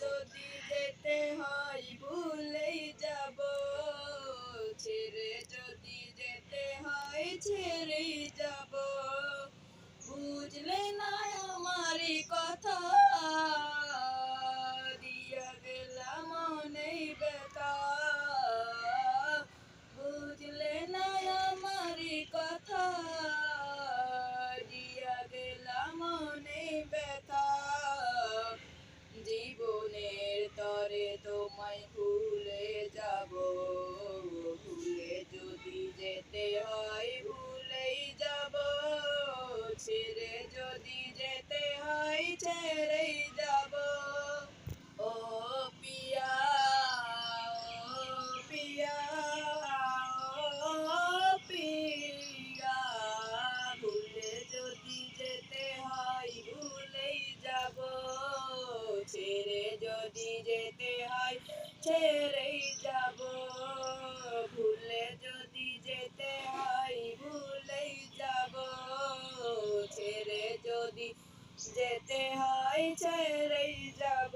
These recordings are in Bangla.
যদি যেতে হয় ভুলেই যাব, ছেড়ে যদি যেতে হয় ছেড়েই যাব। বুঝলে না আমারই কথা, দিয়া গেলাম মনেই ব্যথা। বুঝলে না আমারই কথা, দিয়া গেলাম মনেই ব্যথা। জীবনের তরে তোমায় ভুলে যাব, ভুলে যদি যেতে হয় ভুলেই যাব। ছেড়ে যদি যেতে হয় ছেড়েই যাব। ও পিয়া, ও পিয়া, ও পিয়া, ভুলে যদি যেতে হয় ভুলেই যাব। ছেড়ে যদি যেতে হয় ছেড়েই যাব। ভুলে যদি যেতে হয় ভুলেই যাব। ছেড়ে যদি যেতে হয় ছেড়েই যাব।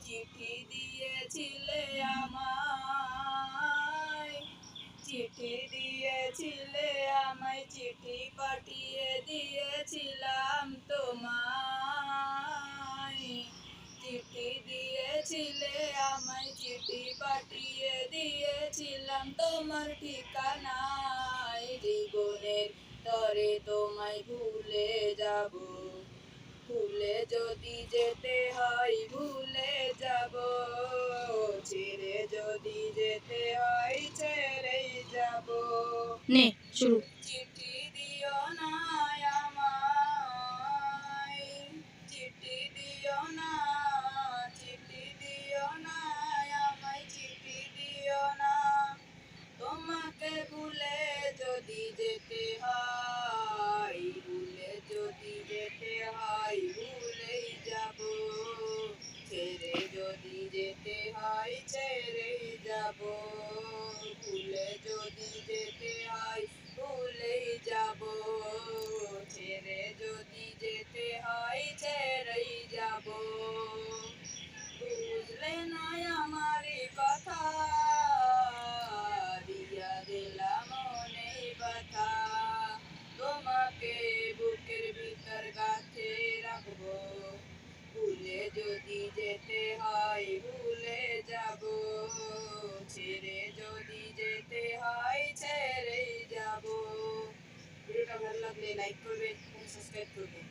চিঠি দিয়েছিলে আমায়, চিঠি দিয়েছিলে আমায়, চিঠি পাঠিয়ে দিয়েছিলাম তোমায়। চিঠি দিয়েছিলে আমায়, চিঠি পাঠিয়ে দিয়েছিলাম তোমার ঠিকানায়। জীবনের তরে তোমায় ভুলে যাব, ভুলে যদি যেতে হয় ভুলে যাব। ছেড়ে যদি যেতে হয় ছেড়েই যাব। নে শুরু। চিঠি দিও না আমায়, চিঠি দিও না, চিঠি দিও না আমায়, চিঠি দিও না। তোমাকে ভুলে যদি যেতে হয়, ভুলে যদি যেতে হয় ভুলেই যাব। ছেড়ে যদি যেতে হয় ছেড়েই যাব। ভুলে যদি যেতে হয় ভুলেই যাব। ছেড়ে যদি যেতে হয় ছেড়েই যাব। বুঝলে না আমারই কথা, দিয়া গেলাম মনেই ব্যথা। তোমাকে বুকের ভিতর গাঁথে রাখবো, ভুলে যদি যেতে হয় ভুলে যাব। ছেড়ে যদি যেতে হয় ছেড়েই যাব। ভিডিওটা ভালো লাগলে লাইক করবেন এবং সাবস্ক্রাইব করবেন।